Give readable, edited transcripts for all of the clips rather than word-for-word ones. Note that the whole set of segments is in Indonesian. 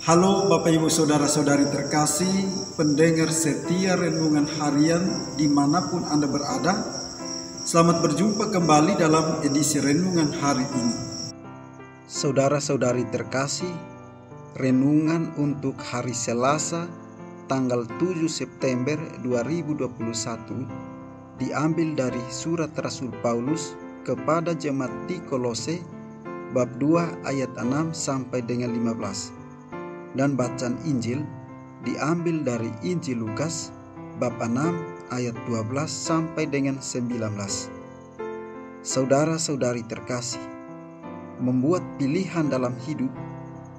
Halo Bapak Ibu Saudara-saudari terkasih, pendengar setia renungan harian dimanapun Anda berada. Selamat berjumpa kembali dalam edisi renungan hari ini. Saudara-saudari terkasih, renungan untuk hari Selasa tanggal 7 September 2021 diambil dari surat Rasul Paulus kepada jemaat di Kolose bab 2 ayat 6 sampai dengan 15. Dan bacaan Injil diambil dari Injil Lukas bab 6 ayat 12 sampai dengan 19. Saudara-saudari terkasih, membuat pilihan dalam hidup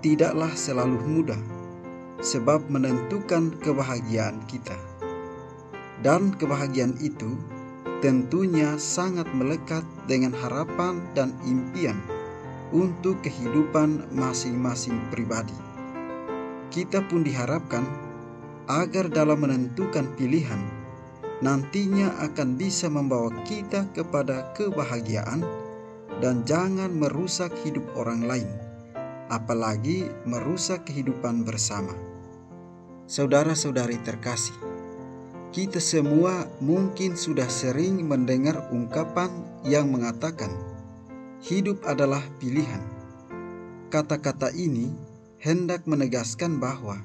tidaklah selalu mudah, sebab menentukan kebahagiaan kita. Dan kebahagiaan itu tentunya sangat melekat dengan harapan dan impian untuk kehidupan masing-masing pribadi. Kita pun diharapkan agar dalam menentukan pilihan nantinya akan bisa membawa kita kepada kebahagiaan dan jangan merusak hidup orang lain, apalagi merusak kehidupan bersama. Saudara-saudari terkasih, kita semua mungkin sudah sering mendengar ungkapan yang mengatakan hidup adalah pilihan. Kata-kata ini hendak menegaskan bahwa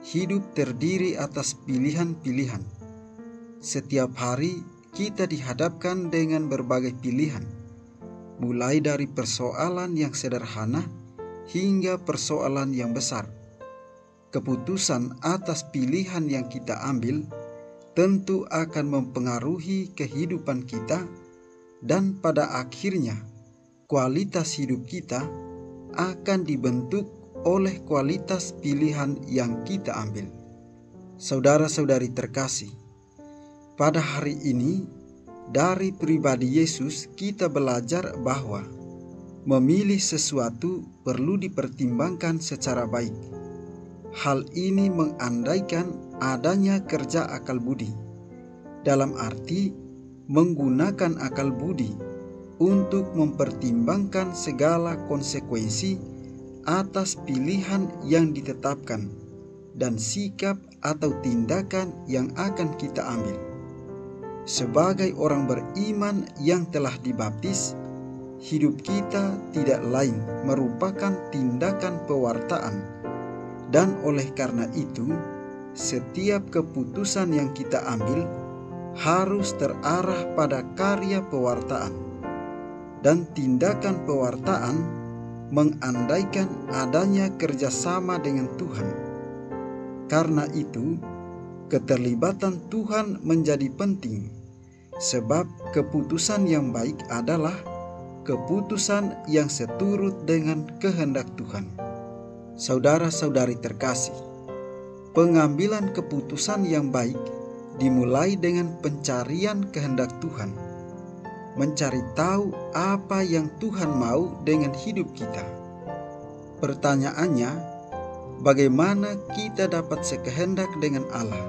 hidup terdiri atas pilihan-pilihan. Setiap hari kita dihadapkan dengan berbagai pilihan, mulai dari persoalan yang sederhana hingga persoalan yang besar. Keputusan atas pilihan yang kita ambil tentu akan mempengaruhi kehidupan kita, dan pada akhirnya kualitas hidup kita akan dibentuk oleh kualitas pilihan yang kita ambil. Saudara-saudari terkasih, pada hari ini dari pribadi Yesus kita belajar bahwa memilih sesuatu perlu dipertimbangkan secara baik. Hal ini mengandaikan adanya kerja akal budi, dalam arti menggunakan akal budi untuk mempertimbangkan segala konsekuensi atas pilihan yang ditetapkan dan sikap atau tindakan yang akan kita ambil. Sebagai orang beriman yang telah dibaptis, hidup kita tidak lain merupakan tindakan pewartaan, dan oleh karena itu setiap keputusan yang kita ambil harus terarah pada karya pewartaan, dan tindakan pewartaan mengandaikan adanya kerjasama dengan Tuhan. Karena itu, keterlibatan Tuhan menjadi penting, sebab keputusan yang baik adalah keputusan yang seturut dengan kehendak Tuhan. Saudara-saudari terkasih, pengambilan keputusan yang baik dimulai dengan pencarian kehendak Tuhan, mencari tahu apa yang Tuhan mau dengan hidup kita. Pertanyaannya, bagaimana kita dapat sekehendak dengan Allah?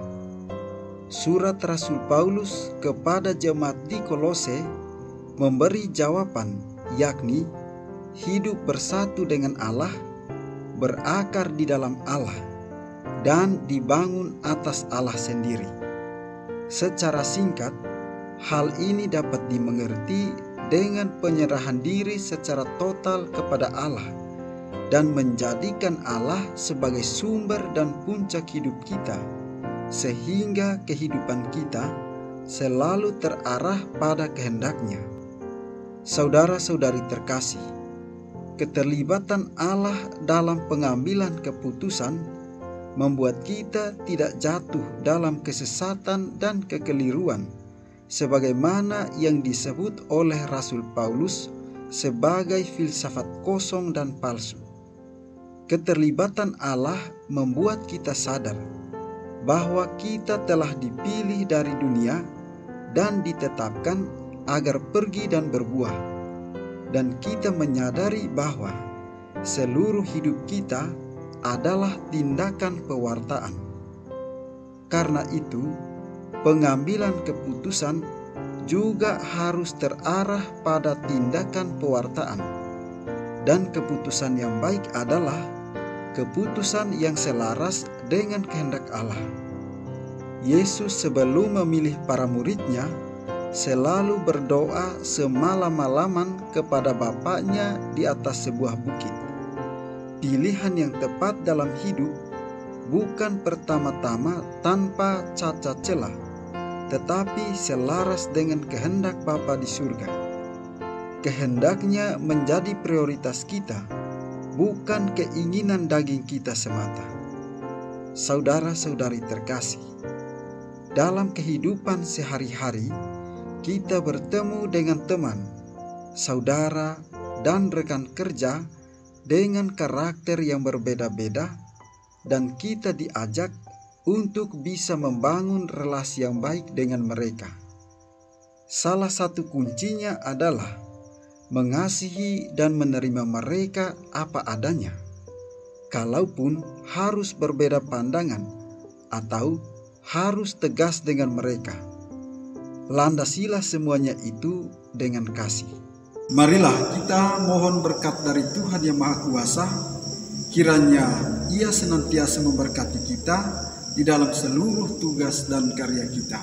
Surat Rasul Paulus kepada jemaat di Kolose memberi jawaban, yakni hidup bersatu dengan Allah, berakar di dalam Allah, dan dibangun atas Allah sendiri. Secara singkat, hal ini dapat dimengerti dengan penyerahan diri secara total kepada Allah dan menjadikan Allah sebagai sumber dan puncak hidup kita, sehingga kehidupan kita selalu terarah pada kehendak-Nya. Saudara-saudari terkasih, keterlibatan Allah dalam pengambilan keputusan membuat kita tidak jatuh dalam kesesatan dan kekeliruan, sebagaimana yang disebut oleh Rasul Paulus sebagai filsafat kosong dan palsu. Keterlibatan Allah membuat kita sadar bahwa kita telah dipilih dari dunia dan ditetapkan agar pergi dan berbuah, dan kita menyadari bahwa seluruh hidup kita adalah tindakan pewartaan. Karena itu, pengambilan keputusan juga harus terarah pada tindakan pewartaan, dan keputusan yang baik adalah keputusan yang selaras dengan kehendak Allah. Yesus sebelum memilih para muridnya selalu berdoa semalam-malaman kepada Bapaknya di atas sebuah bukit. Pilihan yang tepat dalam hidup bukan pertama-tama tanpa cacat celah, tetapi selaras dengan kehendak Bapa di surga. Kehendaknya menjadi prioritas kita, bukan keinginan daging kita semata. Saudara-saudari terkasih, dalam kehidupan sehari-hari kita bertemu dengan teman, saudara, dan rekan kerja dengan karakter yang berbeda-beda, dan kita diajak untuk bisa membangun relasi yang baik dengan mereka. Salah satu kuncinya adalah mengasihi dan menerima mereka apa adanya, kalaupun harus berbeda pandangan atau harus tegas dengan mereka. Landasilah semuanya itu dengan kasih. Marilah kita mohon berkat dari Tuhan Yang Maha Kuasa, kiranya Ia senantiasa memberkati kita di dalam seluruh tugas dan karya kita.